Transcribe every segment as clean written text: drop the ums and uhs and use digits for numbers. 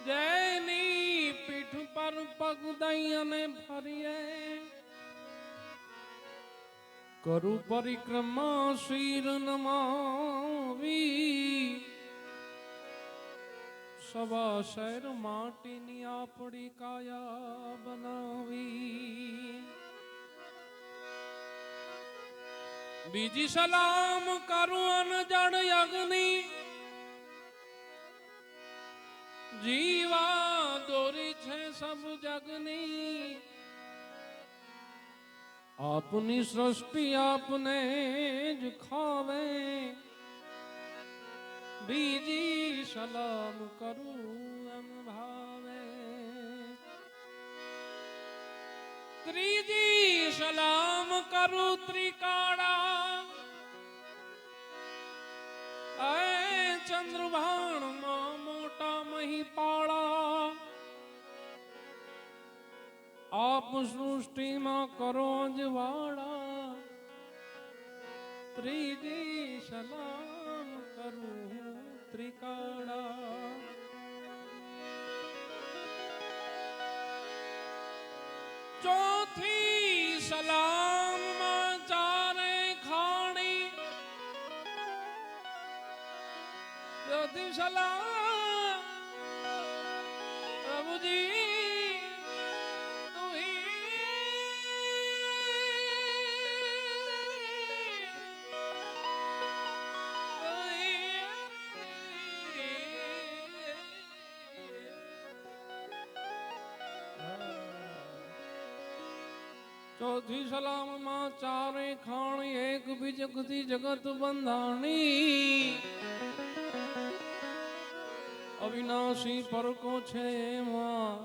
જેની પીઠ પર પગ દઈ અને ફરીએ કરું પરિક્રમા શિર નમાવી સવા શહેર માટીની આપણી કાયા બનાવી બીજી સલામ કરું અનજડ અગ્નિ જીવા દોરી છે સબ જગની આપની સૃષ્ટિ આપને જ ખાવે બીજી સલામ કરું એમ ભાવે ત્રીજી સલામ કરું ત્રિકાળા ચંદ્રભાણ માં મોટા મહીપાળા આપ સૃષ્ટિમાં કરો જ વાળા ત્રીજી સલામ કરું ત્રિકાળા ચોથી સલામ માં ચારે ખાણી ચોથી સલામ પ્રભુજી ચોથી સલામ માં ચારે ખાણી એક બીજકથી જગત બંધાણી અવિનાશી પરકો છે એમાં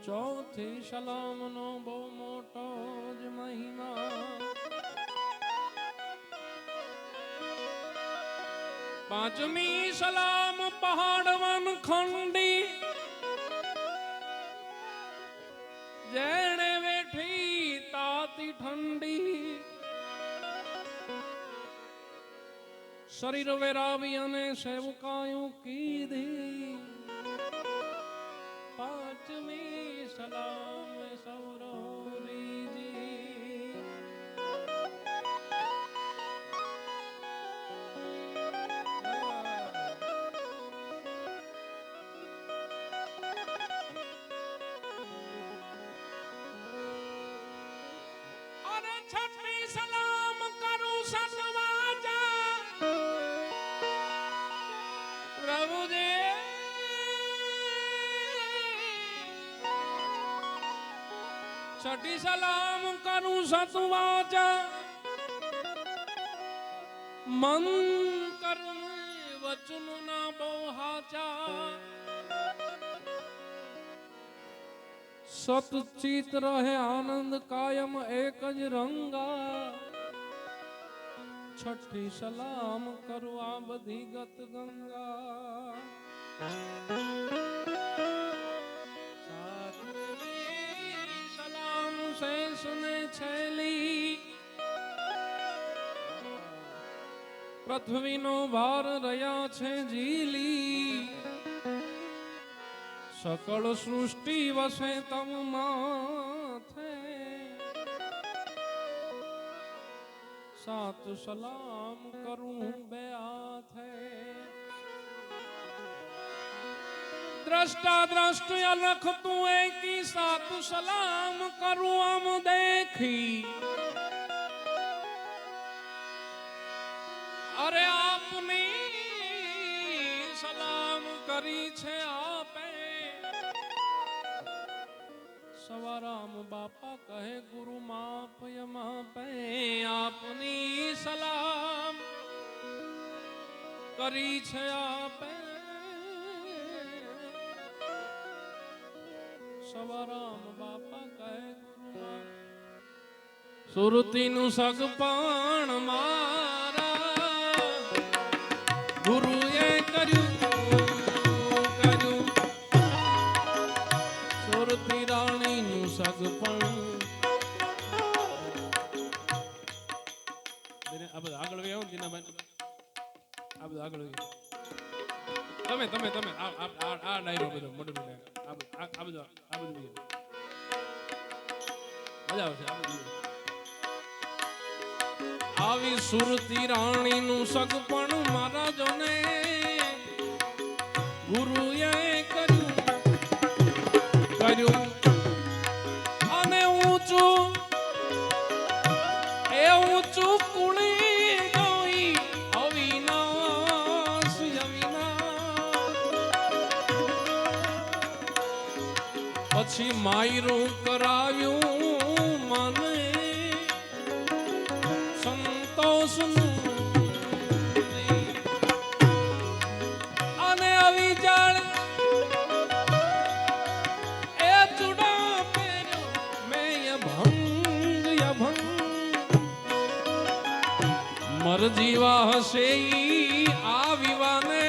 ચોથી સલામ નો બહુ મોટો જ મહિમા પાંચમી સલામ પહાડ વન ખંડી જેણે વેઠી તાતી ઠંડી શરીર વેરાવી અને સેવકાયું કીધી પાંચમી સલામ સૌરવીજી અને છઠ્ઠી સલામ કરું સતવાજા પ્રભુજી છઠ્ઠી સલામ કરું સતવાજા મન કર્મ વચન ના બહુ હાચા સતચિત રહે આનંદ કાયમ એક જ રંગા છઠ્ઠી સલામ કરું આ બધી ગત ગંગા સાતમી સલામ શેષ ને છેલી પૃથ્વીનો ભાર રહ્યા છે ઝીલી સકળ સૃષ્ટિ વસે તમ માથે સાત સલામ કરું બે હાથે દ્રષ્ટા દ્રષ્ટ અલખ તું એકી સાત સલામ કરું આમ દેખી અરે આપની સલામ કરી છે આપે સવારામ બાપા કહે ગુરુ માપ માપે આપની સલામ કરી છે આપે સવારામ બાપા કહે ગુરુ માપ સુરતીનું સગપણ મારા ગુરુએ કર્યું સુરતી રાણીનું સગપણ આ બધા આગળ વ્યાવ જીનાભાઈ આ બધા આગળ વ્યાવ તમે તમે તમે આ ડાયરો બધો મોટો આ બધું મજા આવશે આ બધું. આવી સુરતી રાણી નું સગપણ મહારાજોને ગુરુએ કર્યું અને ઊંચું કુળી ગઈ અવિનાશ પછી માયરું કરાવ્યું મને સંતોષનું અને અવિચાર એ ચૂડા પહેર્યો મેં અભંગ મરજીવા હશે ઈ આ વિવાને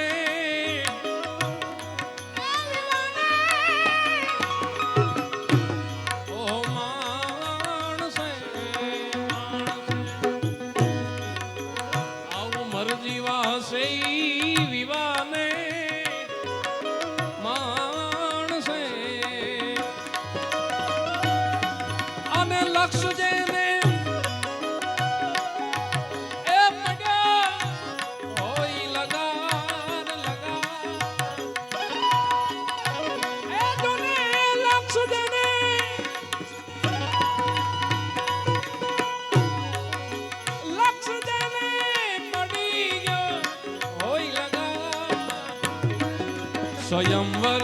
સ્વયંવર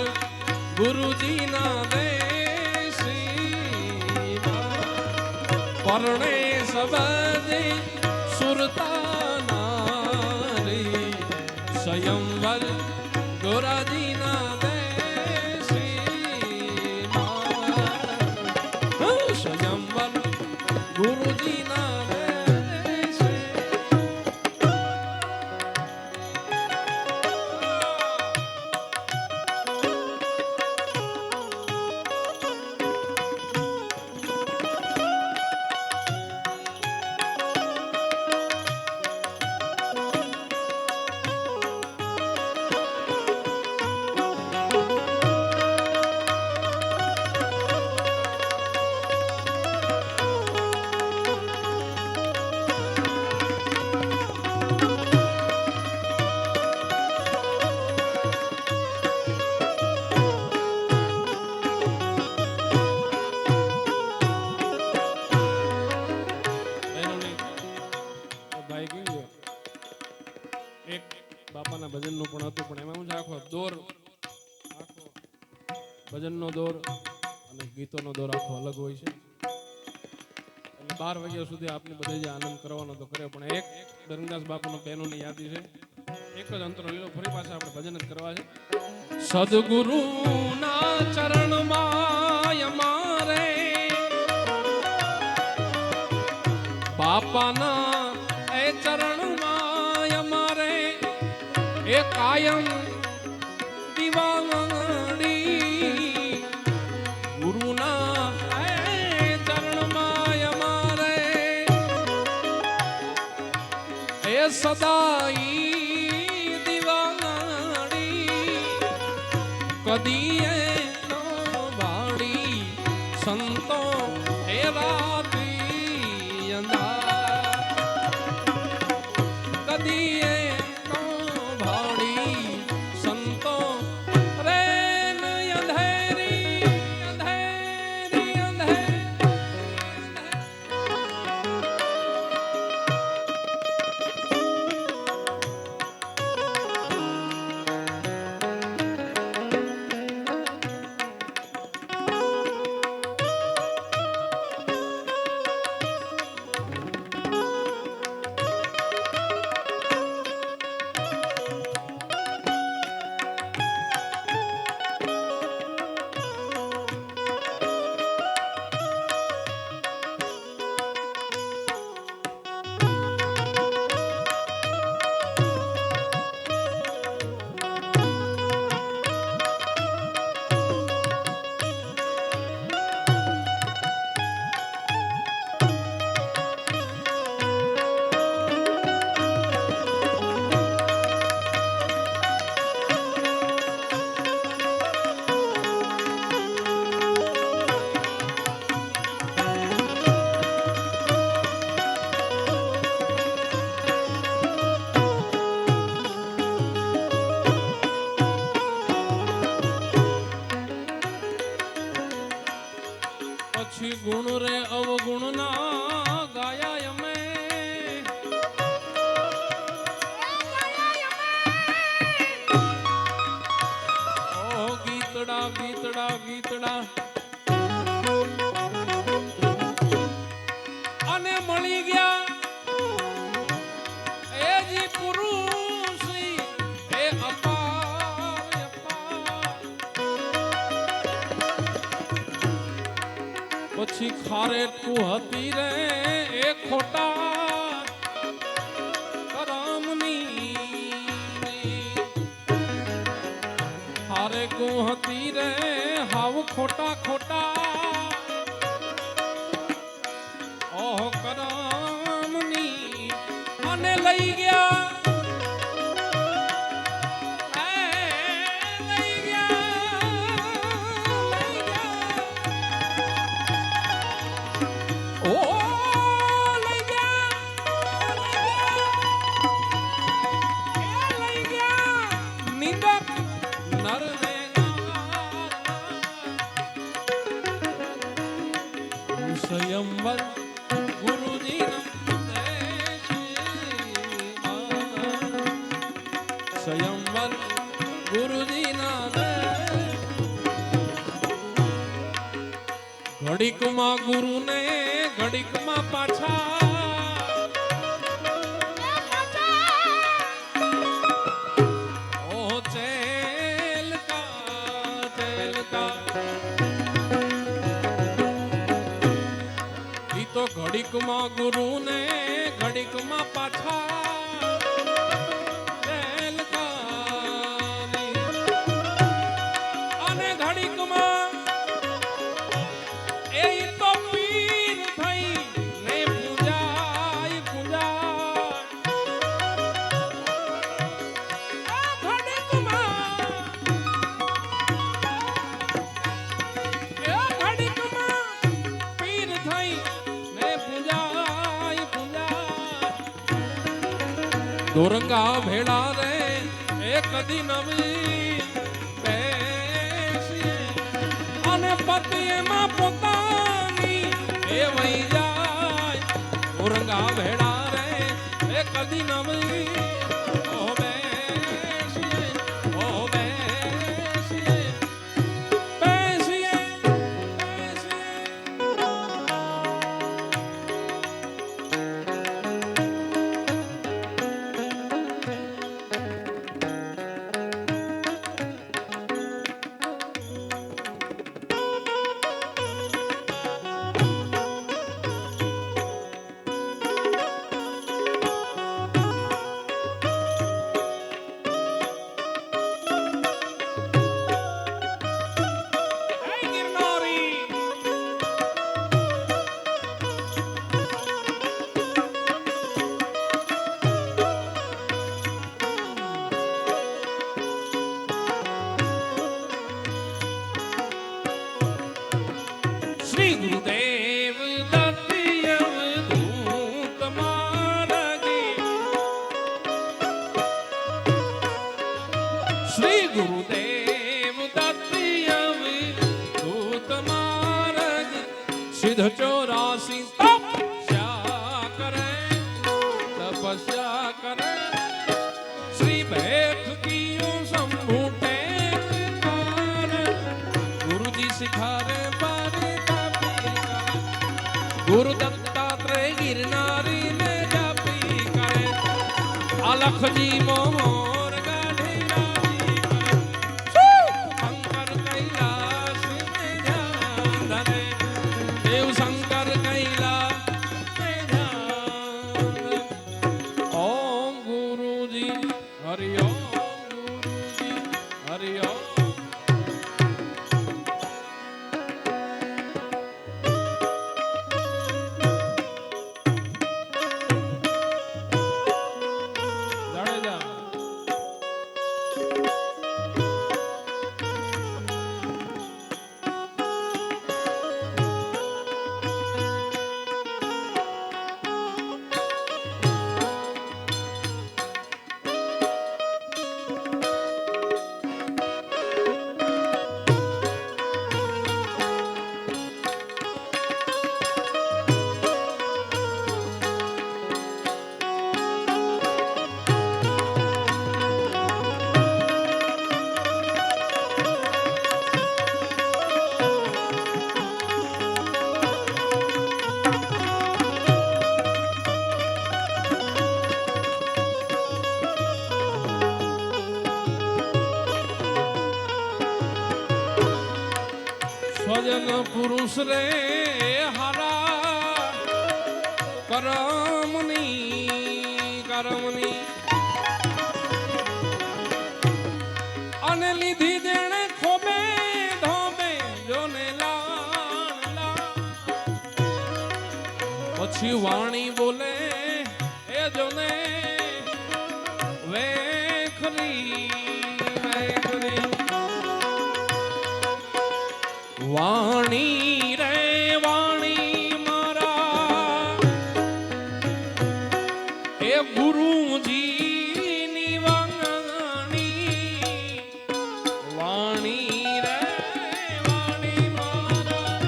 ગુરુજી ના દેશી પરણે સબજે સુરતા નારી સ્વયંવર ગુરુજી ના દેશી સ્વયંવર ગુરુજી ના બાપાના ભજનનું પણ હતું પણ એમાં હું આખો દોર આખો ભજનનો દોર અને ગીતોનો દોર આખો અલગ હોય છે એટલે 12 વાગ્યા સુધી આપને બધે જે આનંદ કરવાનો તો કર્યો પણ એક ધર્મદાસ બાપુનો બહેનોની યાદી છે એક જ અંતરો લીધો ફરી પાછા આપણે ભજન જ કરવા છે સદગુરુના ચરણમાં અમારે બાપાના એ ચરણમાં અમારે એ કાયમ દિવાંગડી ગુરુના ચરણમાં અમારે એ સદાઈ દિવાંગડી કદીએ નો વાડી સંતો એ રાતી અંધા કદીએ ગીતડા અને મળી ગયા એ જી પુરુષ એ અપાર અપાર. પછી ખારે તું હતી રે એ ખોટા કરમની હારે કો હતી રે હાવ ખોટા ખોટા ઓહ કરમની અને લઈ ગયા સ્વયંવર ગુરુજી સ્વયંવર ગુરુજી ના ઘડીકમાં ગુરુ ને ઘડીકમાં પાછા ઘડીકમાં ગુરુ ને ઘડીકમાં પાછા અને ઘડીકમાં એ તો પીર થઈ ને પૂજાય પૂજાય ઘડીકમાં પીર થઈ દોરંગા ભેળા રે એક દી નવી બેસીએ અને પતિ એમાં પોતાની એ વહી જાય. દોરંગા ભેળા રે એક દી નવી બેસીએ ઓ બેસીએ બેસીએ શ્રી ગુરુદેવ દત્ત અવધૂત માર્ગે શ્રી ગુરુદેવ દત્ત અવધૂત માર્ગે સિદ્ધ 84 તપસ્યા કરે શ્રી ભેખ કિયો શંભુ ટેકકાર ગુરુજી સિખારે ગુરુ દત્તાત્રેય ગિરનારી ને જાપી કરે અલખજી મોર ગાઢી રાજી કરે શંકર કૈલાસ ને ધ્યાન ધરે દેવ શંકર કૈલાસ ને ધ્યાન. ઓમ ગુરુજી હરિ ઓમ ગુરુજી હરિ ઓમ. ભજન પુરુષ રે હારા કરમની અને લીધી દેણે ખોબે ધોબે જોને લાણ પછી વાણી બોલે એ જોને વેખરી વાણી રે વાણી મારા એ ગુરુજીની વાણી વાણી રે વાણી મારા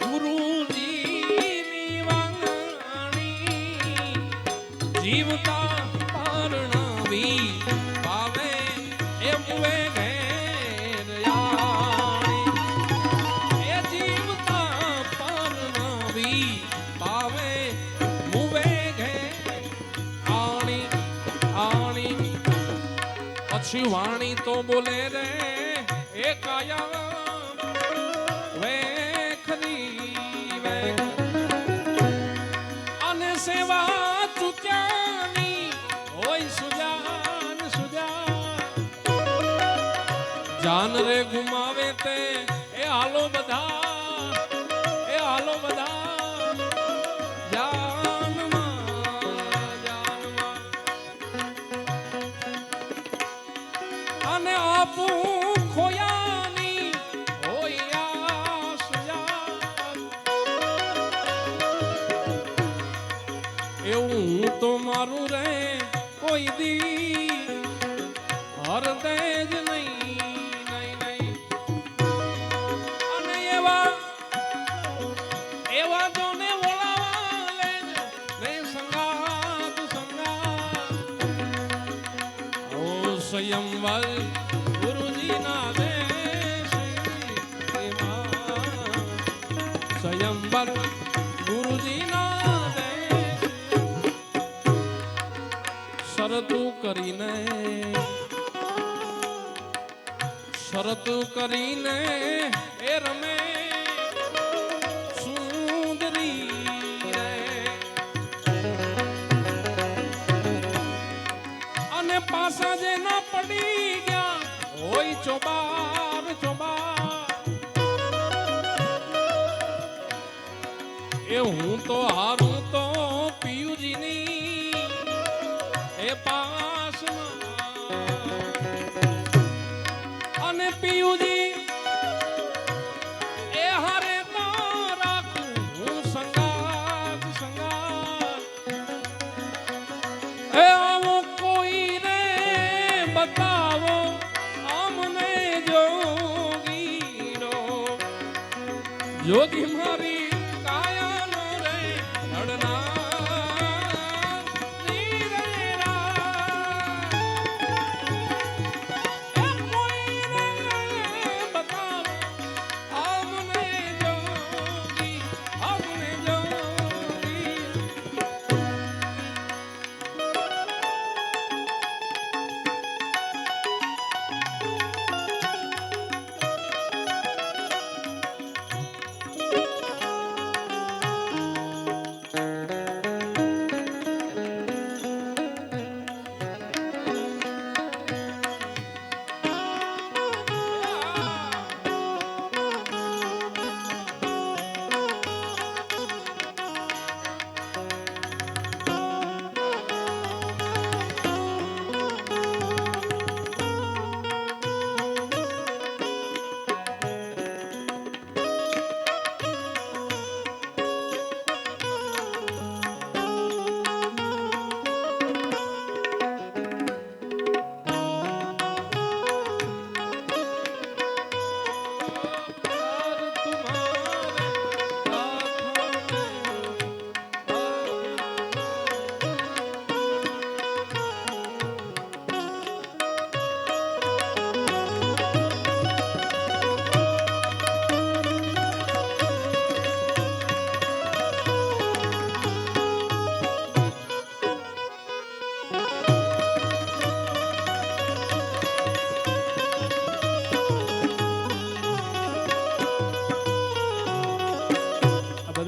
ગુરુજીની વાણી જીવતા પરણાવી પાવે એ મુવે વાણી તો બોલે રે એ કાયા વેખરી અને સેવા ચૂક્યાની હોય સુજાન જાન રે ગુમાવે તે એ હાલો બધા અને આપું ખોયાની હોય એવું હું તો મારું રે કોઈ દી હરદે જ નહીં અને એવા જોને વળાવા લેજો ને સંગાત સંયમવર ગુરુજીના સંયમવર ગુરુજીના શરતું કરીને એ રમે સુંદરી અને પાસા જે ના પડી ગયા હોય ચોબાર એ હું તો હારું તો પિયુજીની એ પાસમાં અને પિયુજી એ હારે તો રાખું હું સંગાત એ આવો કોઈ રે બતાવો અમને જોગી મારી કાયાનો રે નડના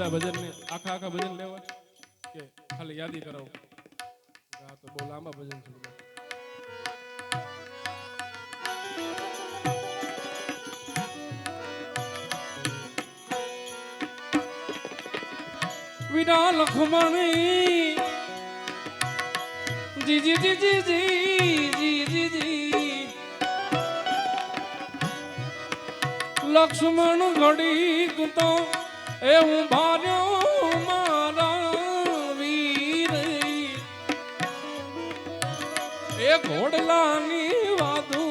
બધા ભજનને આખા ભજન લેવા કે ખાલી યાદી કરાવો? આ તો બહુ લાંબા ભજન છે બધા. વીરા લખમણી જી જી જી જી જી જી જી લક્ષ્મણ ઘડીક તો એવું ભાર્યો મારા વીર એ ઘોડલાની વાદુ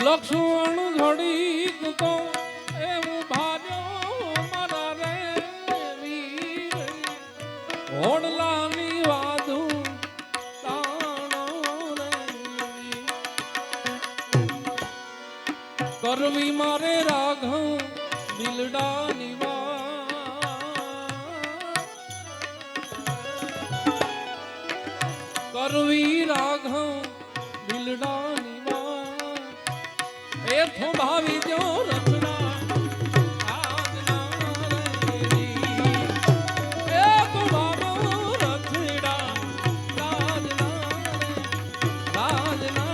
લક્ષ્મણ ઘડીક તો એવું ભાર્યો મારા રે વીર હોડલાની વાદુ તાણો રે કરવી મારે રાઘવ દિલડાની કરવી રાઘવ દિલડાની એ તો ભાવી જો રચના એ તો ભાવો રચડા રાજના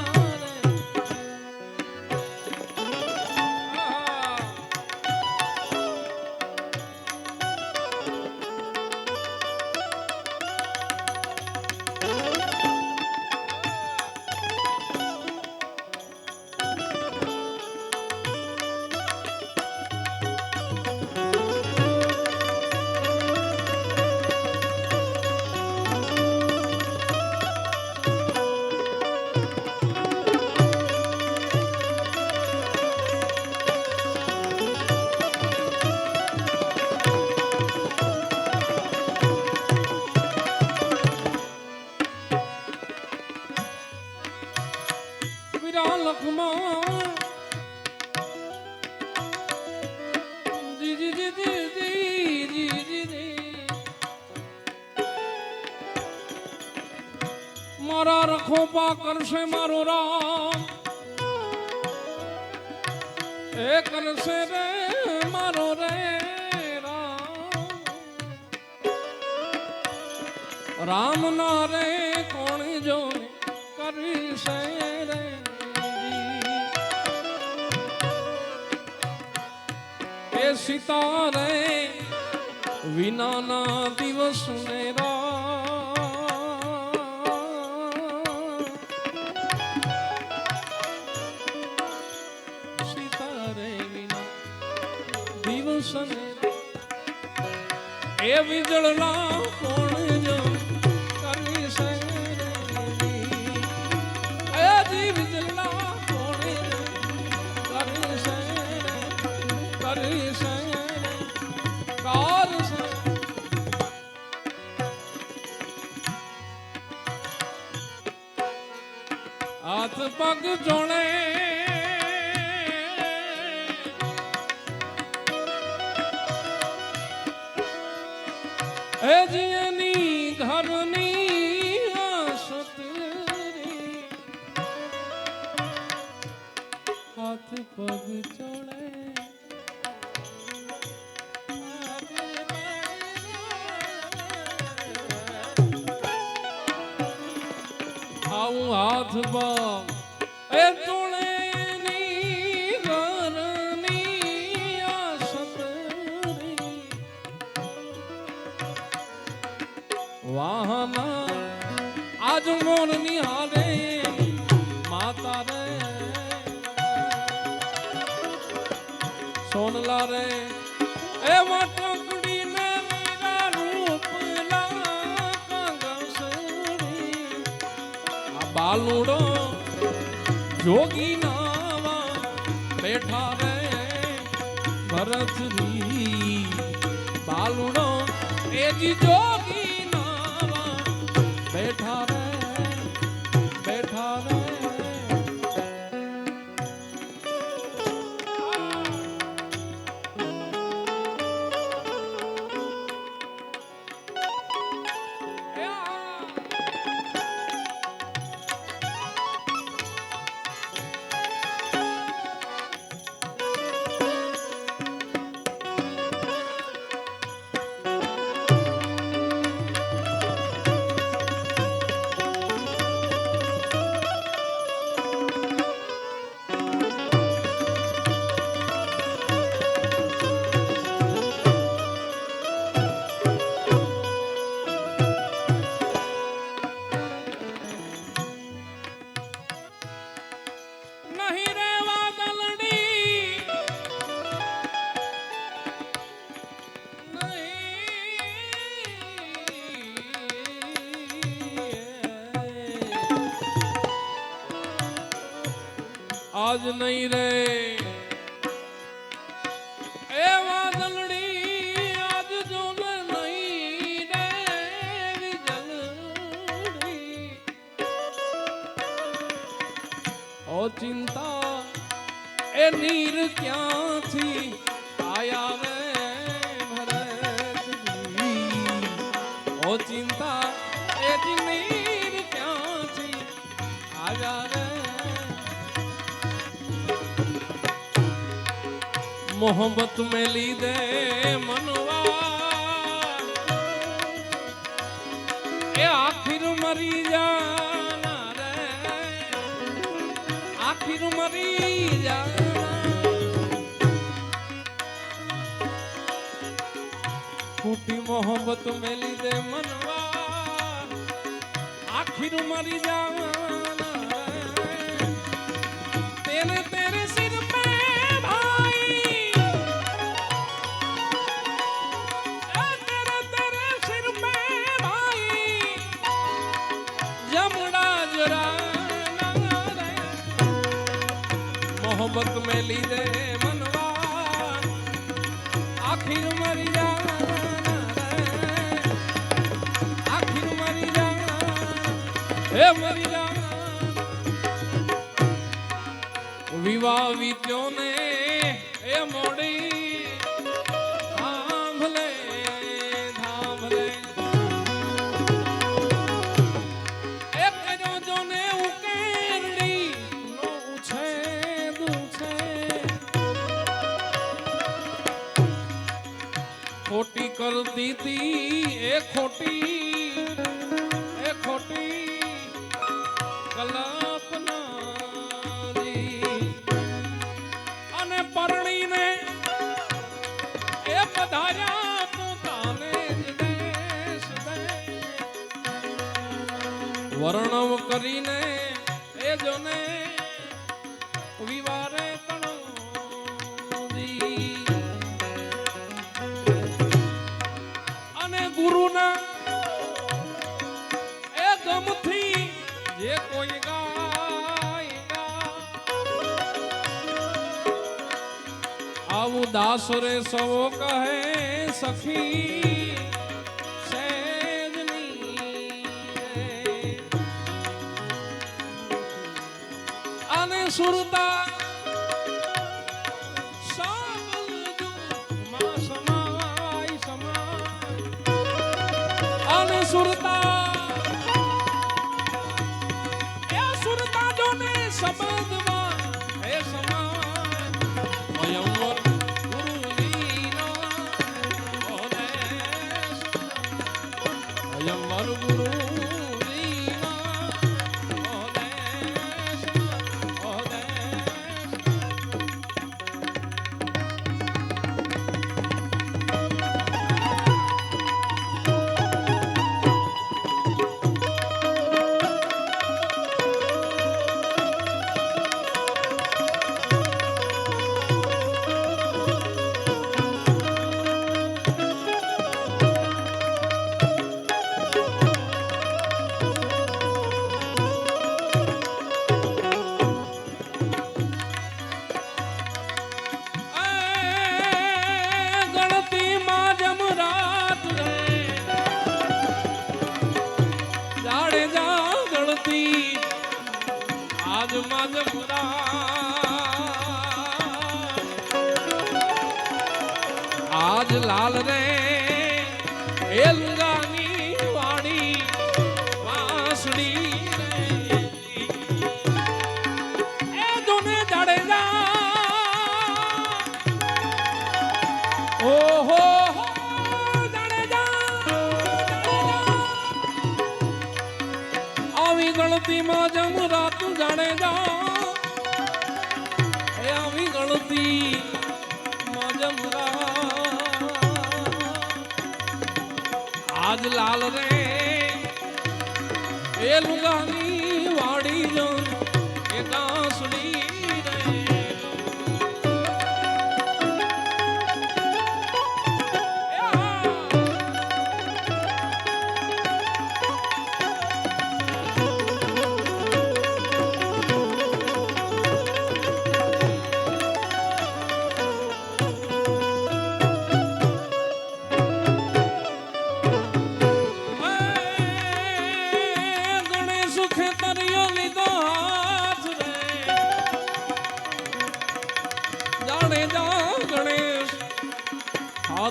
લખમણ જી જી જી જી જી જી મારા રખોપા કરશે મારો રામ એ કરશે રે મારો રે રામ ના રે કોણ જો કરી છે રે સીતા રે વિનાના દિવસ ને સીતા રે વિના દિવસ ને એ વીજળના કોણ જો કરી છે એ જી વીજળના કોણ કરી છે કરી છે કાર છે હાથ પગ જોડે એ જીની ઘરની આસતરી હાથ પગ જોડે આવું હાથ પગ એ જોડેની ઘરની આસતરી વાહના આજ મોર નિહારે માતા રે સોનલા રે એ વાટકડી ને મીરા રૂપ કાંગસડી આ બાલુડો જોગી નાવા બેઠા રે ભરતરી બાલુડો એ જી જોગી બેઠા રે બેઠા રે આજ નહીં રે એ વાદળડી આજ જો નહીં રે જલડી ઓ ચિંતા એ નીર ક્યાંથી આયા રે ભરતજી ઓ ચિંતા એ નીર ક્યાંથી આયા રે मोहब्बत में लीदे मनवा ए आखिर मरी जाना रे आखिर मरी जाना खूटी मोहब्बत में लीदे मनवा आखिर मरी जाना तेरे तेरे सिर पे मोहब्बत में लीदे मनवा आखिर मरी जाना आखिर मरी जाना हे मरी जाना विवाह वीत्यों ने ए मोड़ी थांभले थांभले ए करो जो ने उकेरड़ी नो उछे खोटी कर दी थी ए खोटी कल्पना दी अने परणी ने ए पधार्या तू ताने देश दे वर्णव करीने ए जोने विवारे तणो दी गुरुना ए गमथी જે કોઈ ગાયગા આવું દાસ રે સવો કહે સખી સૈજની અને સુરતા સુરતા એ સુરતા જોને શબ્દમાં હે સમાન સ્વયંવર ગુરુજીનો ઓદેશ સ્વયંવર ગુરુજીનો ઓદેશ ઓદેશ आज लाल रे एलगानी वाड़ी वासड़ी रे ए दोने जड़ेजा ओ हो जड़ेजा આવી ગણતીમાં જમરા તું જાણેજા એ આવી ગણતી आज लाल रे ए लुगानी वाड़ी जो ए गांसुड़ी रे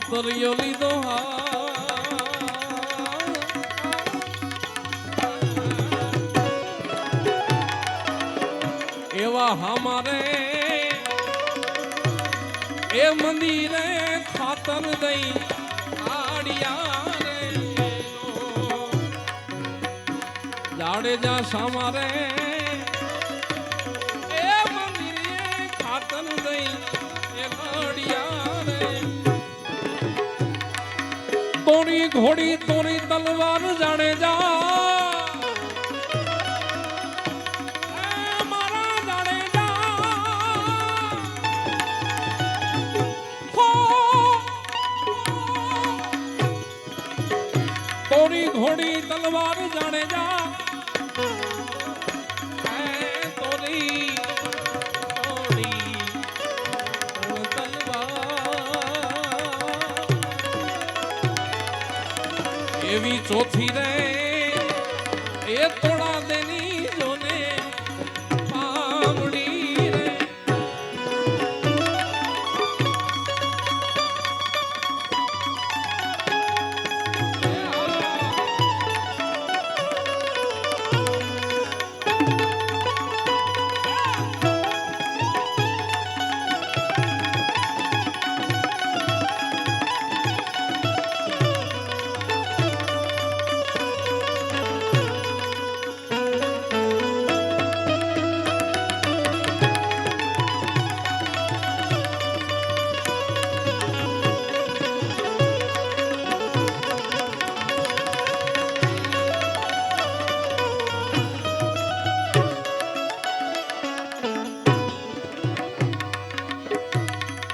પાતરિયો લીધો એવા હમારે એ મંદિરે ખાતર દઈ આડિયા રે જાડેજા સામારે એ મંદિરે ખાતર દઈ એ આડિયા રે તોરી ઘોડી તોરી તલવાર જાડેજા ઘોડી તલવાર જાણે જા તોરી ઘોડી તલવાર એવી ચોથી રે એ થોડા દેની જોને પામડી રે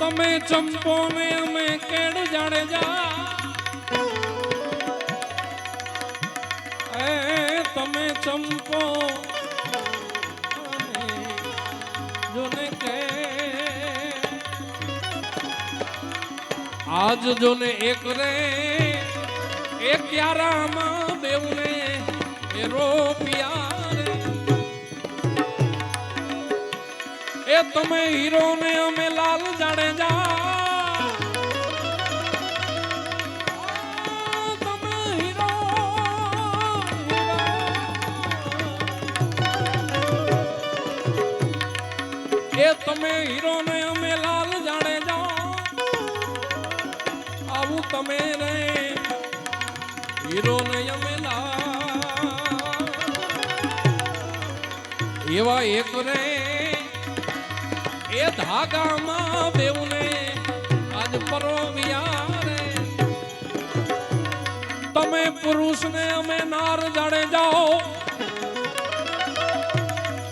તમે ચંપો ને અમે કેડ જાડેજા તમે ચંપો જોને કે આજ જોને એક રે એક યારામાં બેઉને એ રોપિયા રે એ તમે હીરો ને અમે લાલ જાડેજા તમે હીરો એ તમે હીરો ને અમે લાલ જાડેજા આવું તમે રે હીરો ને અમે લાલ એવા એક રે એ ધાગામાં બેઉને આજ પરોવ્યા રે તમે પુરુષને અમે નાર જાડે જાઓ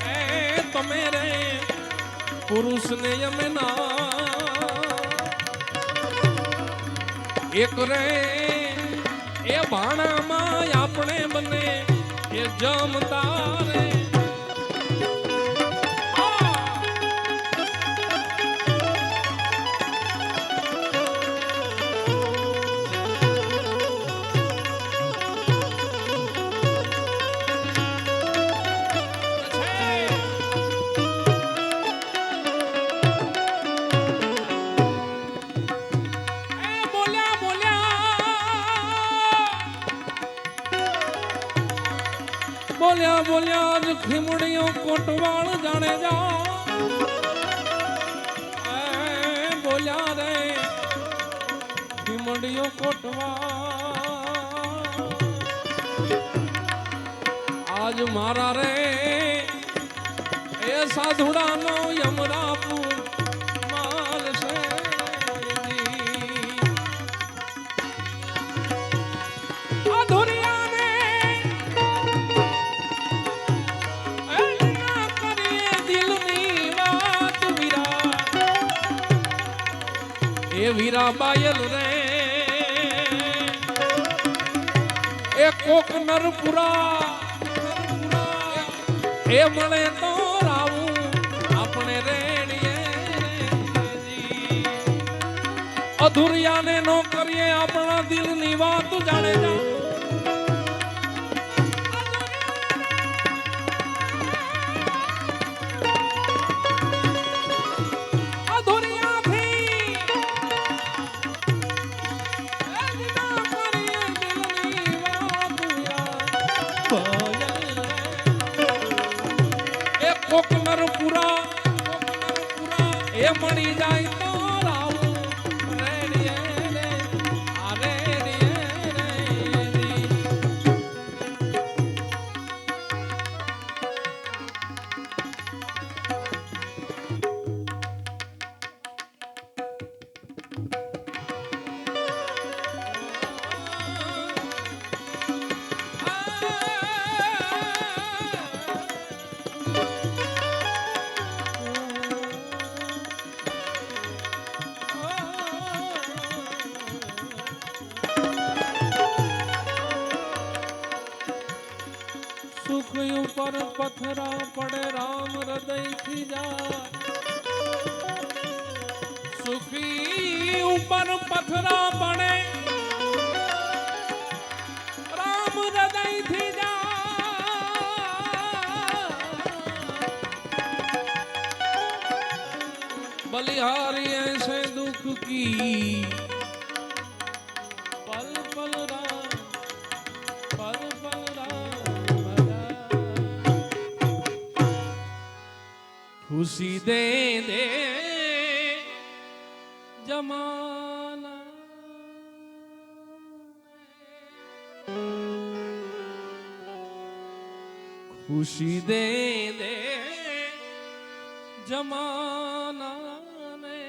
એ તમે રે પુરુષને અમે નાર એક રે એ ભાણામાં આપણે બને એ જમતા રે બોલ્યા બોલ્યા જ ખીમડીઓ કોટવાળ જાણે જા બોલ્યા રે ખીમડીઓ કોટવાળ આજ મારા રે એ સાધુડાનો યમરાપુર માલ છે એ વીરા બાયલ રે એ કોક નરપુરા એ મળે તો રાવું આપણે રેડીએ અધુરિયાને નો કરીએ આપણા દિલની વાત જાણે જા કોક નરપુરા એ મળી જાય તો રાવું રેડીએ રે આ રેડીએ રે સુખ ઉપર પથરા પડે રામ હૃદયથી જાય સુખી ઉપર પથરા પડે રામ હૃદયથી જાય બલિહારી ऐसे दुख की पल पल राम पल पल खुशी दे दे जमाना खुशी दे दे जमाना ने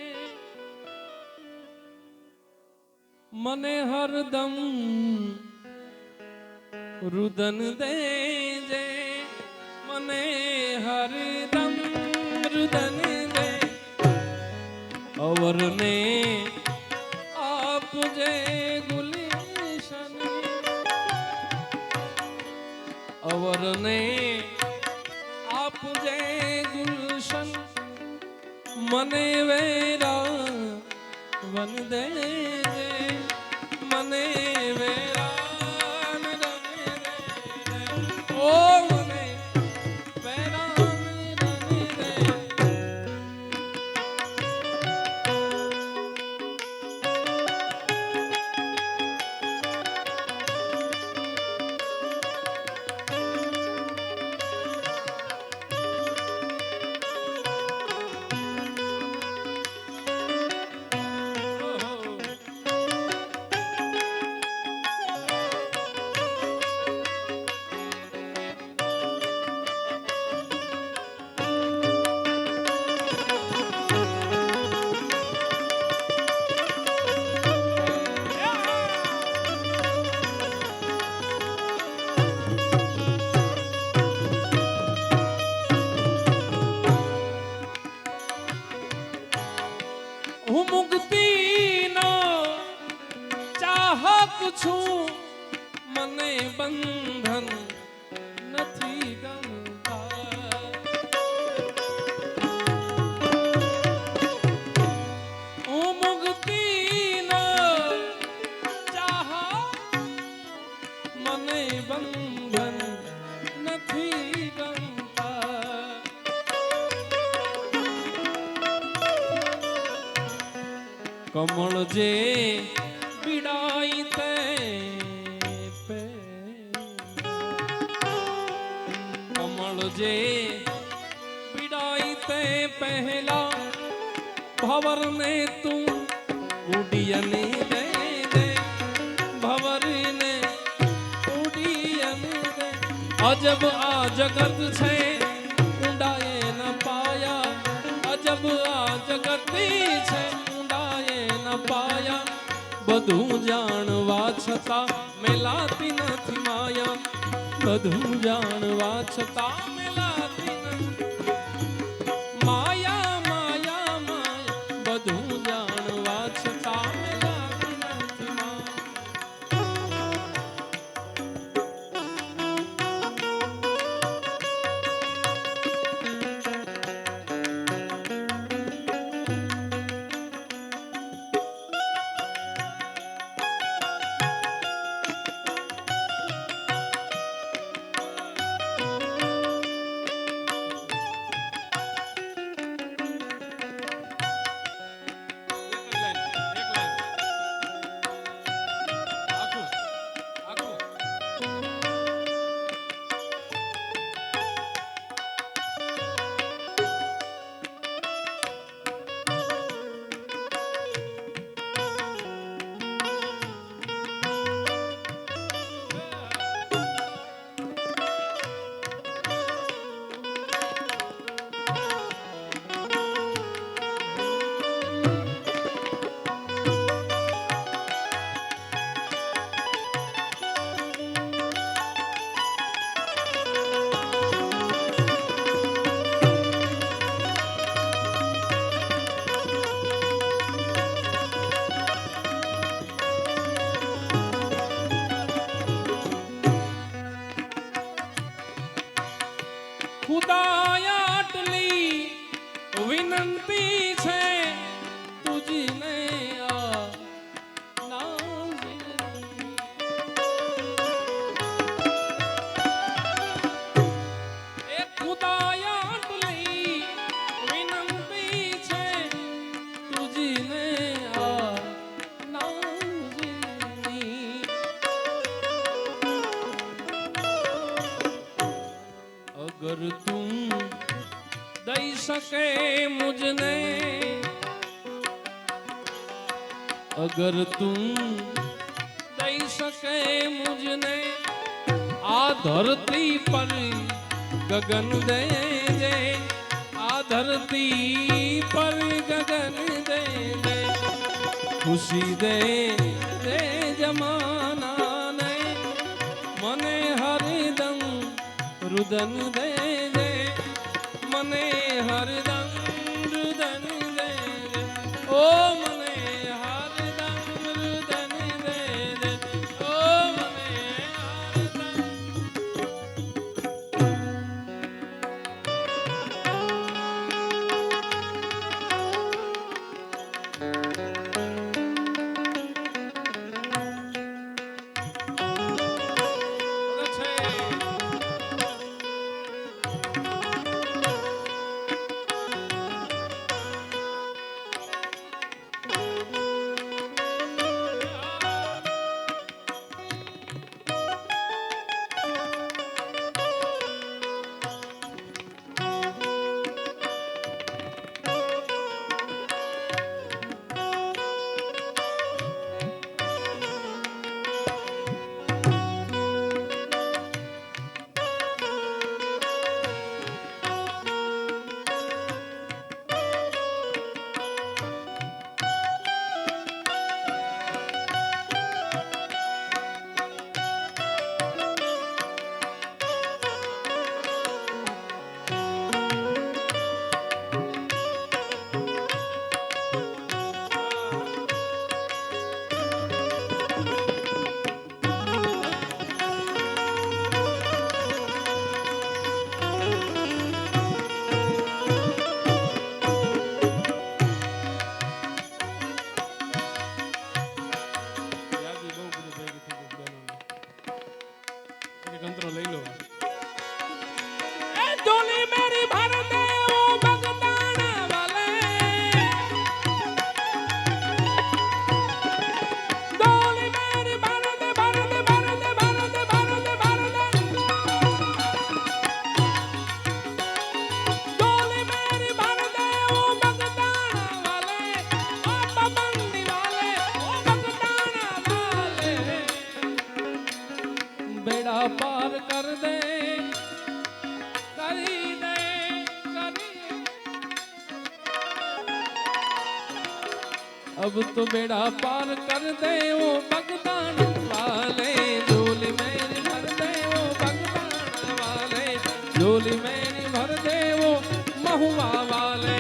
मने हरदम रुदन दे जे मने हरदम रुदन दे अवर ने आप जे गुलशन अवर ने आप जे गुलशन मने वेरा वन दे मने वेरा ओ मने वेरा હું મુક્તિનો ચાહક છું મને બંધન નથી ગમતા હું મુક્તિનો ચાહક મને બંધન નથી ગમતા कमल जे बिड़ाई ते पे कमल जे बिड़ाई ते पहला भवर ने तू उड़ियन दे दे भवर ने उड़ियन दे अजब आ जगत छे ऊंडाए न पाया अजब आ जगती छे पाया બધું જાણવા છતાં મેલાતી નથી માયા બધું જાણવા છતાં મેલાતી નથી માયા માયા માયા બધું જાણવા છતાં મેલાતી નથી દઈ શકે મુજને અગર તું દઈ શકે મુજને આ ધરતી પર ગગન દે દે આ ધરતી પર ગગન દે દે ખુશી દે દે જમાના ને મને હરદમ રુદન દે દે મને હરદમ રુદન દે દે ઓ મને હરદમ રુદન દે દે ઓ મને હરદમ કંત્રો લઈ લો એ ડોલી મેરી ભર દે ઓ બગદાણા વાલે ડોલી મેરી ભર દે ભર દે ભર દે ભર દે ભર દે ભર દે ડોલી મેરી ભર દે ઓ બગદાણા વાલે ઓ પબંદી વાલે ઓ બગદાણા વાલે બેડા પાર કર દે કરી દે કરી अब तो बेड़ा पार कर दे ओ बगदान वाले झोली मेरी भर दे ओ बगदान वाले झोली मेरी भर दे ओ महुआ वाले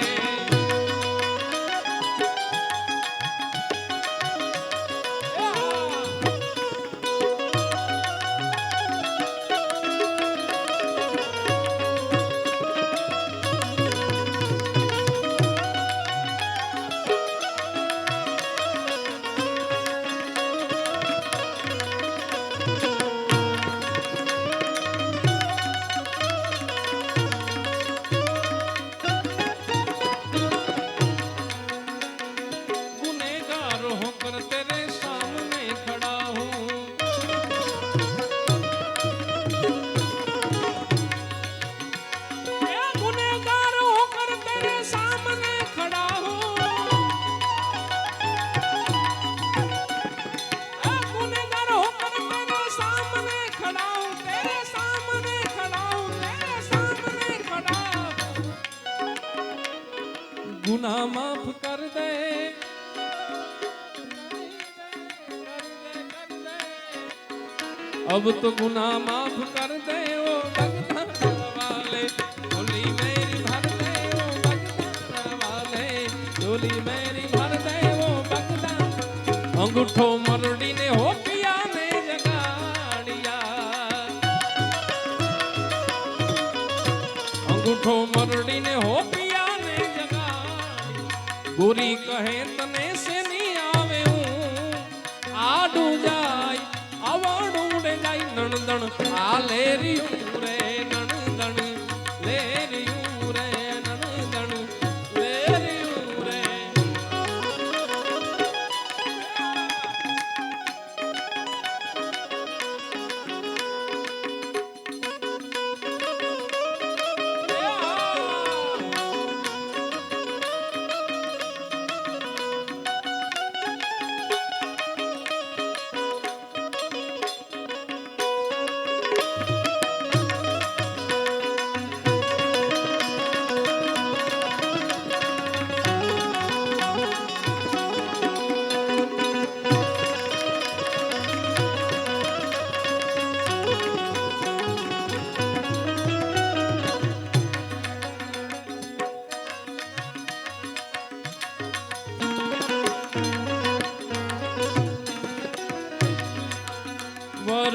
गुनाह माफ कर दे अब तो गुनाह माफ कर दे ओ बगदान वाले झोली मेरी भर दे ओ बगदान वाले झोली मेरी भर दे ओ बगदान अंगूठो मरड़ी ने हो पिया ने जगाड़िया अंगूठो मरड़ी ने हो पिया ने गोरी कहे तने से नहीं आवे हूँ आडू जाय अवाडू डे जाय नणदण आ ले रियूं रे नणदण ले रियूं रे नणदण ले रियूं रे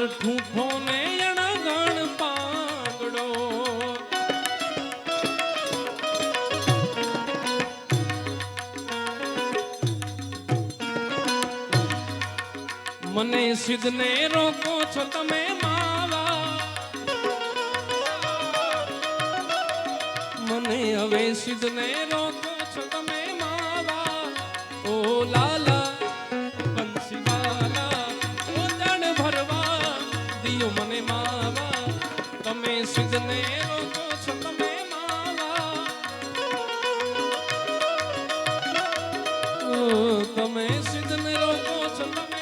ઠૂઠો ને અણગણ પાંગડો મને સિદ્ધને રોકો છો તમે માવા મને હવે સિદ્ધને રોકો છો તમે માવા ઓ લાલા બંસીવાલા ઓ જણ ભરવા દિયો મને માવા તમે સિદ્ધને રોકો છો તમે માવા ઓ તમે સિદ્ધને રોકો છો તમે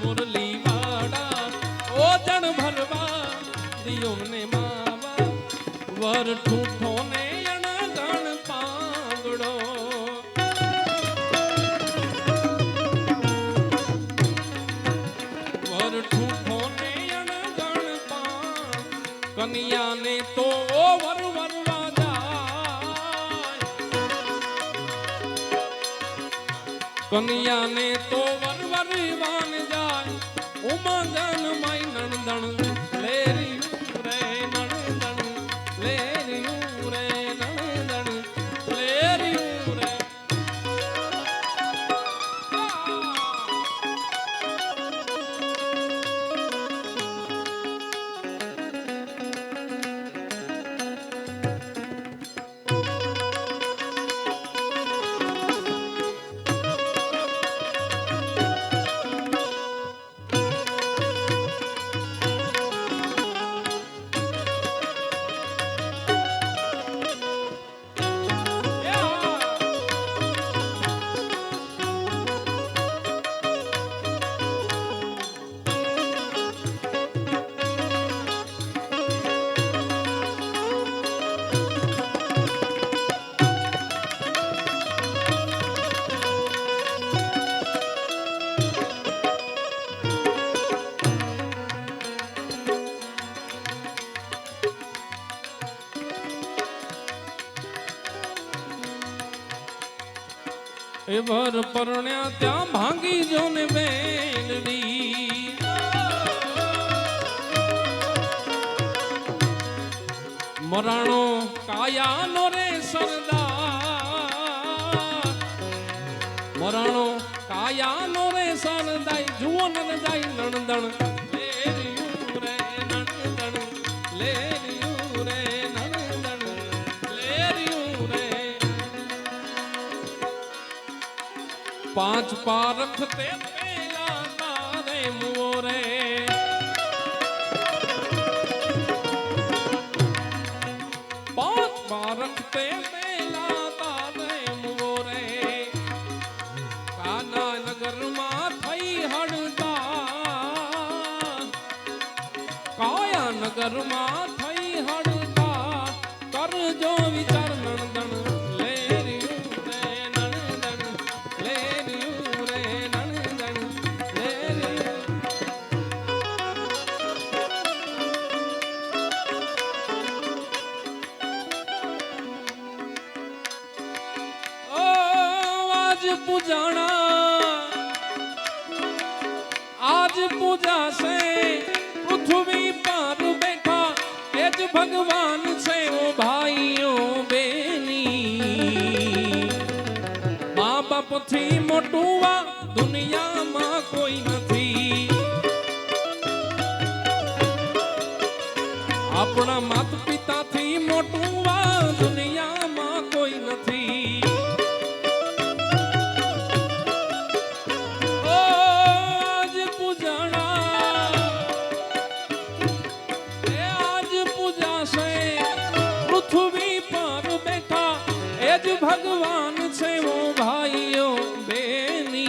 મુરલી વાડા ઓ જણ ભરવા દિયો મને માવા વર ઠૂઠો ને અણગણ પાંગડો વર ઠૂઠો ને અણગણ પાંગ કન્યાને તો વર વરવા જાય કન્યાને તો વર વરવાન જાય ઉમંગન માઈ નણદણ લેરિયું રે નણદણ લેરિયું રે નણદણ લેરિયું રે એ વર પરણ્યા ત્યાં ભાંગી જો ને બેલડી મરાણો કાયાનો રે સરદાર મરાણો કાયાનો રે સરદાઈ જુઓ નર જાય નણદણ લેરિયું રે નણદણ લેરિયું રે નણદણ લેરિયું રે પાંચ પારખ તે પેલા તારે મુઓ રે પાંચ પારખ તે પેલા તારે મુઓ રે કાના નગરમાં થઈ હડતા કાયા નગરમાં થઈ હડતા કરજો વિચાર નણદણ आज पूजा से पृथ्वी पर बैठा एज भगवान से वो भाइयों बेनी माँ बाप थी मोटुआ दुनिया में कोई नहीं अपना मात पिता थी मोटुआ दुनिया में कोई नहीं भगवान से वो भाइयों बेनी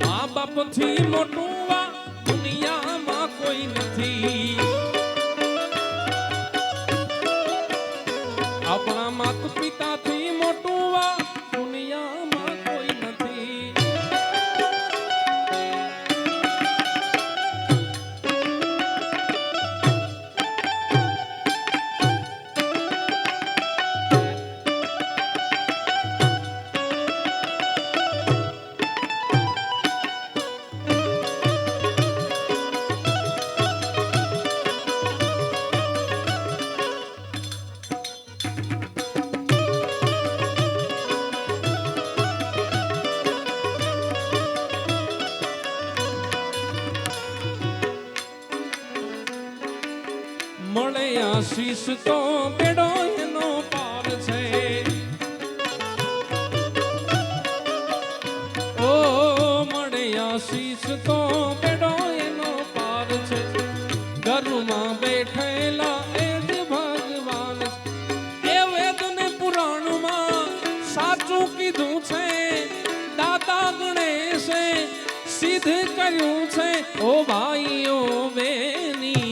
माँ बाप थी मोटुआ दुनिया में कोई नहीं अपना माता पिता थी मोटुआ दुनिया में कोई नहीं મળે આશીષ તો બેડો એનો પાર છે ઓ મળે આશીષ તો બેડો એનો પાર છે ઘરમાં બેઠેલા એ જ ભગવાન છે એ વેદ ને પુરાણમાં સાચું કીધું છે દાદા ગણેશે સિદ્ધ કર્યું છે ઓ ભાઈઓ બેની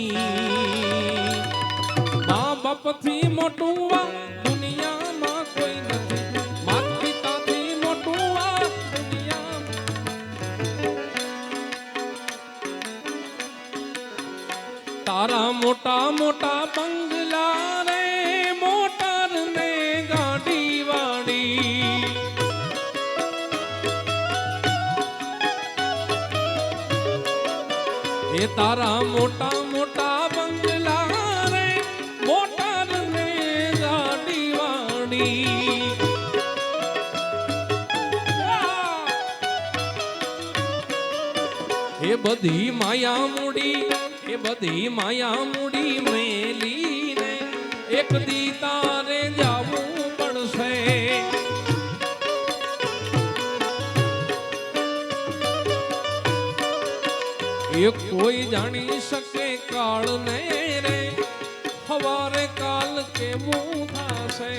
મા બાપથી મોટું આ દુનિયામાં કોઈ નથી માત પિતાથી મોટું આ દુનિયા તારા મોટા મોટા બંગલા રે મોટર ને ગાડી વાડી એ તારા મોટા મોટા બંગલા રે મોટર ને ગાડી વાડી એ બધી માયા મૂડી મેલીને એક દી તારે જાવું પડશે એ કોઈ જાણી શકે કાળ ને રે હવારે કાલ કેવું થાશે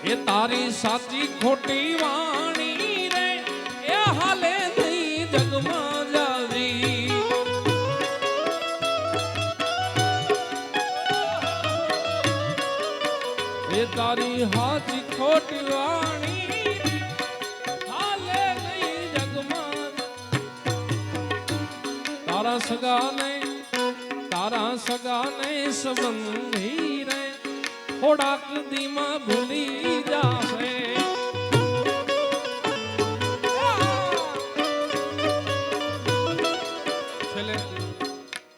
એ તારી સાચી ખોટી વાણી રે એ હાલે નહીં જગમાં જાવી એ તારી હાચી ખોટી વાણી હાલે નહીં જગમાં તારા સગાને સંબંધી રે થોડાક દીમાં ભૂલી જાશે છેલ્લે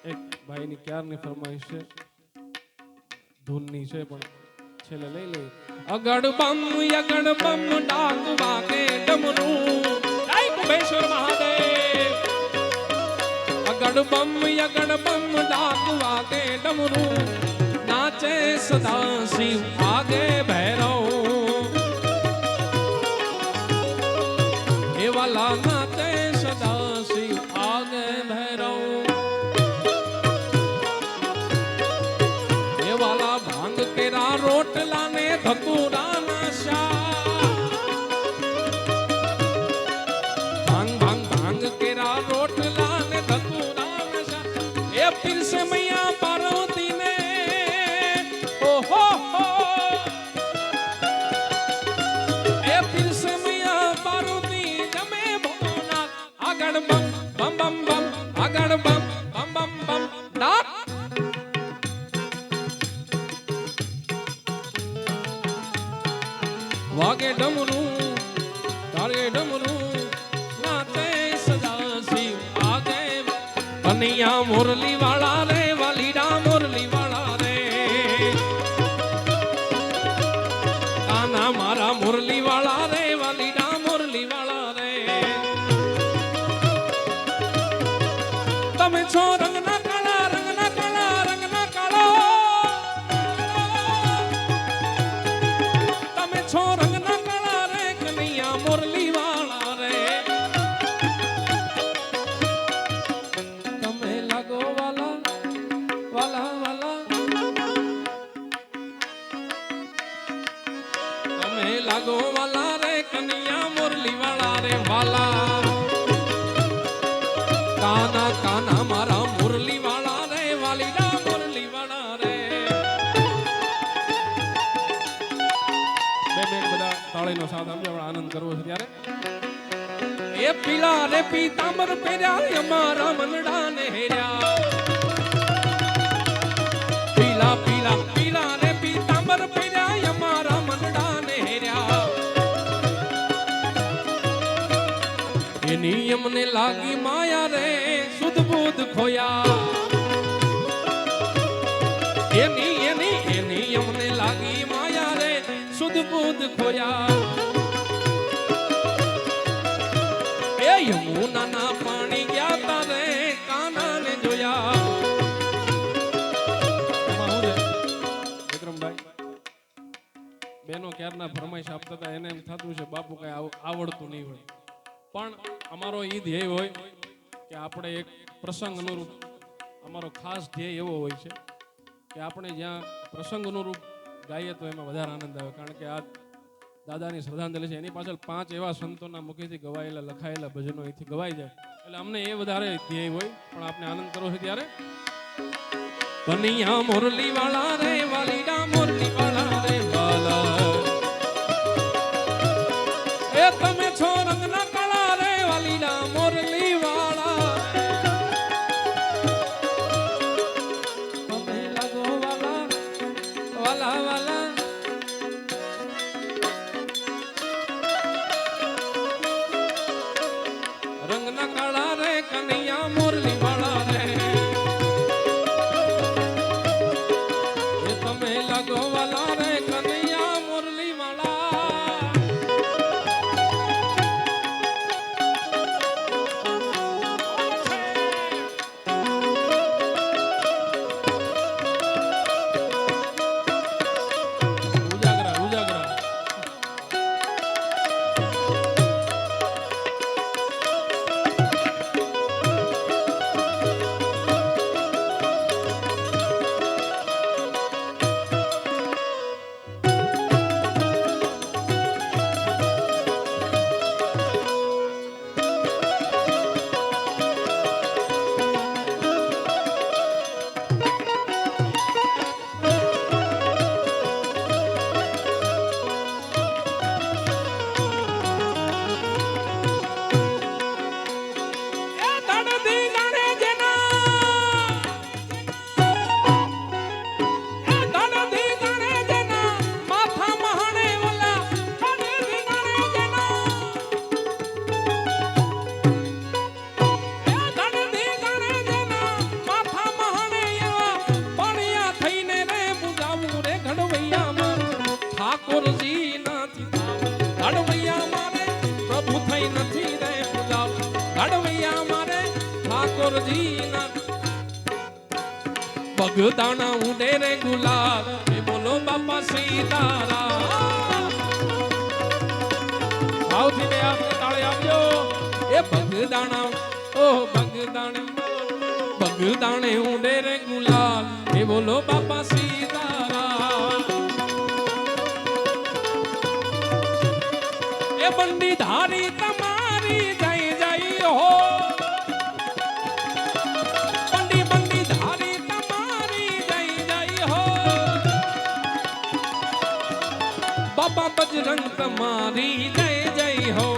એક ભાઈની ક્યારની ફરમાઈશ છે ધૂનની છે પણ છેલ્લે લઈ લે અગડ બમ ડાક વાગે ડમરું જય કુબેશ્વર મહાદેવ અગડ બમ ડાક વાગે ડમરું नाचे सदा शिव आगे भैरव हे वाला नाचे सदा शिव आगे भैरव हे वाला भांग केरा रोटला ने धतूरा नशा भांग केरा रोटला ने धतूरा नशा ये फिर से मैया पार्वती ने વાગે ડમરું તારે ડમરું નાચે સદા શિવ આગે કનૈયા મુરલી વાળા રે વાલીડા મુરલી વાળા રે કાના મારા મુરલી વાળા રે વાલીડા મુરલી વાળા રે તમે છો રંગના કાળા રંગના કાળા રંગના કાળો તમે છો રંગના કાળા રે કનૈયા મુરલી વાળા રે તમે લાગો વાલા વાલા વાલા તમે લાગો વાલા રે કનૈયા મુરલી વાળા રે વાલા કાના કાના મારા મુરલી વાળા રે વાલીડા મુરલી વાળા રે બે બધા તાળીનો સાથ આપજો આનંદ કરવો છે ત્યારે એ પીલા રે પીતાંબર પહેર્યા અમારા મનડા ને હેર્યા પીલા પીલા પીલા રે પીતાંબર પહેર્યા અમારા મનડા ને હેર્યા એ નિયમ ને લાગી માયા રે સુધ બુધ ખોયા એની નિયમ ને લાગી માયા રે સુધ બુધ ખોયા એ યમુનાના પાણી ગયા તારે કાનાને જોયા. એમાં હું છે વિક્રમભાઈ, બેનો ક્યારના ફરમાઈશ આપતા હતા, એને એમ થતું છે બાપુ કઈ આવડતું નહીં હોય, પણ અમારો ઈ ધ્યેય હોય કે આપણે એક પ્રસંગ અનુરૂપ અમારો ખાસ ધ્યેય એવો હોય છે કે આપણે જ્યાં પ્રસંગ અનુરૂપ ગાઈએ તો એમાં વધારે આનંદ આવે. કારણ કે આ દાદાની શ્રદ્ધાંજલિ છે, એની પાછળ 5 એવા સંતોના મુખેથી ગવાયેલા લખાયેલા ભજનો અહીંથી ગવાઈ જાય એટલે અમને એ વધારે ધ્યેય હોય. પણ આપણે આનંદ કરો છે ત્યારે કનૈયા મુરલી વાળા રે વાલીડા મુરલી વાળા રે વાલા, એ તમે છો રંગના કાળા રે વાલીડા મુરલી વાળા, તમે લાગો વાલા વાલા વાલા, રંગના કાળા રે કનૈયા મુરલી વાળા રે, એ તમે લાગો વાલા રે કનૈયા મુરલી વાળા. ઉજાગરા ઉજાગરા બગદાણા ઉડે રે ગુલાબ, એ બોલો બાપા સીતારામ. ભાવથી બે હાથને તાળી આપજો. એ બગદાણા ઓ બગદાણે બગદાણે ઉડે રે ગુલાબ, એ બોલો બાપા સીતારામ. એ બંડી ધારી તમારી જય જય હો, બાબા બજરંગ તમારી જય જય હો,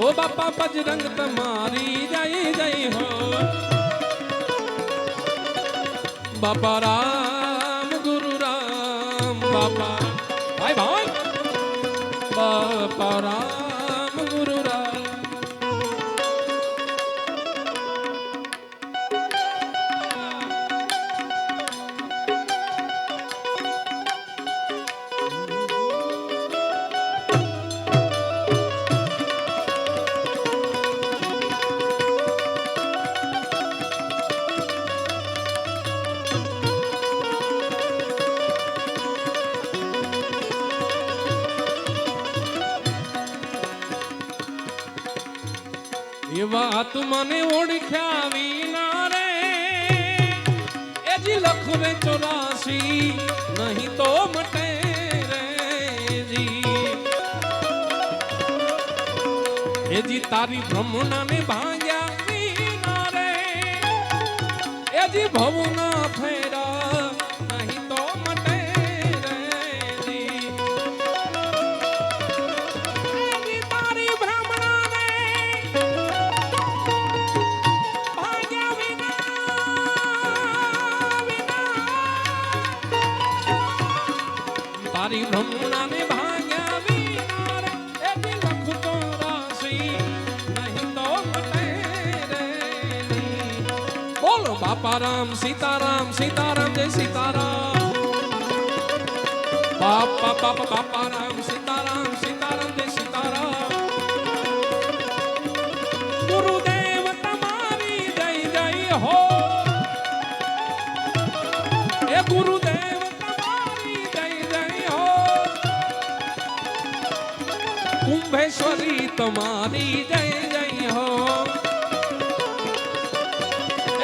ઓ બાપા બજરંગ તમારી જય જય હો. બાપા રામ ગુરુ રામ, બાપા ભાઈ ભાઈ, બાપા રામ ગુરુ રામ. એ વાત મને ઓળખ્યા વિના રે, એ જી લખ રે 84 નહીં તો મટે રે જી. એ જી તારી બ્રહ્મણા ને ભાંગ્યા વિના રે, એ જી ભવના ફેરા નહીં તો મટે રે જી. એ જી તારી બ્રહ્મણા ને તારી બ્રહ્મણા ને ભાગ્યા વિના રે, એ લખ 84 નહીં તો મટે રે. બોલો બાપા રામ સીતારામ, સીતારામ જય સીતારામ. બાપા બાપા બાપા રામ સીતારામ, સીતારામ જય સીતારામ. કુંભેશ્વરી તમારી જય જય હો,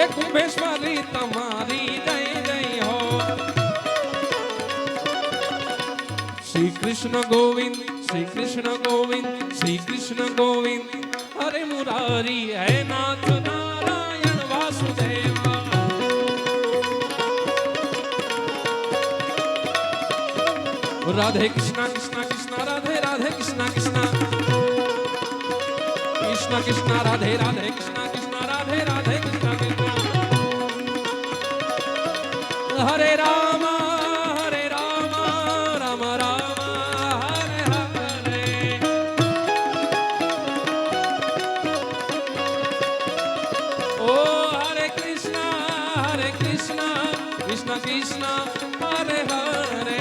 એ કુંભેશ્વરી તમારી જય જય હો. શ્રી કૃષ્ણ ગોવિંદ, શ્રી કૃષ્ણ ગોવિંદ, શ્રી કૃષ્ણ ગોવિંદ, હરે મુરારી હે નાથ નારાયણ વાસુદેવ. राधे कृष्णा कृष्णा कृष्णा राधे राधे कृष्णा कृष्णा कृष्णा कृष्णा राधे राधे कृष्णा कृष्णा राधे राधे कृष्णा कृष्णा. हरे राम राम राम हरे हरे. ओ हरे कृष्णा कृष्णा कृष्णा हरे हरे.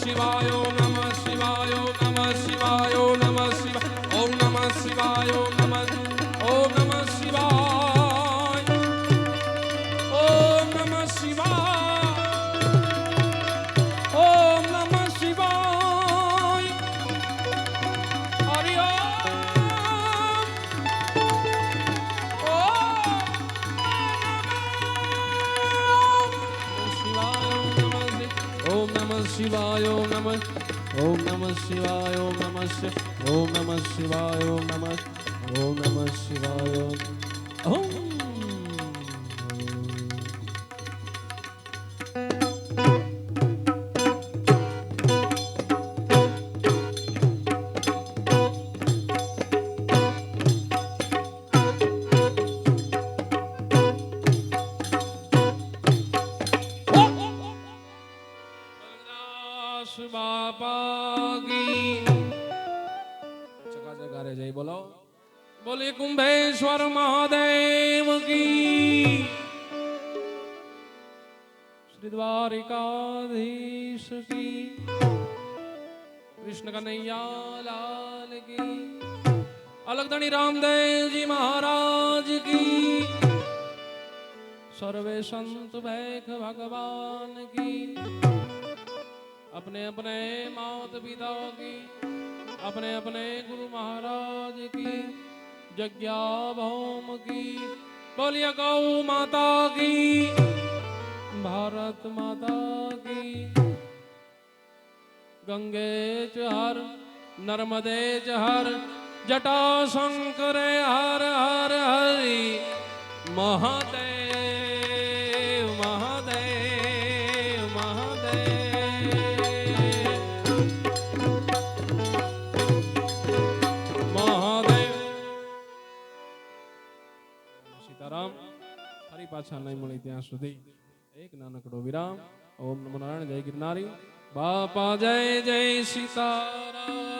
शिवाय ओम नमः शिवाय ओम नमः शिवाय ओम नमः शिवाय ओम नमः शिवाय ओम नमः शिवाय ओम नमः शिवाय ओम नमः शिवाय. हरि ओम नमः शिवाय ओम नमः शिवाय ओम नमः शिवाय ओम नमः शिवाय ओम. बापा की चकाचकारे जय बोलो. बोले कुंभेश्वर महादेव की. श्री द्वारिकाधीश की. कृष्ण कन्हैया लाल की. अलगधनी रामदेव जी महाराज की. सर्वे संत भैख भगवान की. अपने अपने माता पिता की, अपने अपने गुरु महाराज की, जज्ञा भौम की. बोलिए गौ माता की, भारत माता की. गंगे चहर नर्मदे चहर जटा शंकर हर हर हरि महादेव महादेव महादेव. સીતારામ. ફરી પાછા નહીં મળી ત્યાં સુધી એક નાનકડો વિરામ. ઓમ નમો નારાયણ. જય ગિરનારી બાપા જય જય સીતારામ.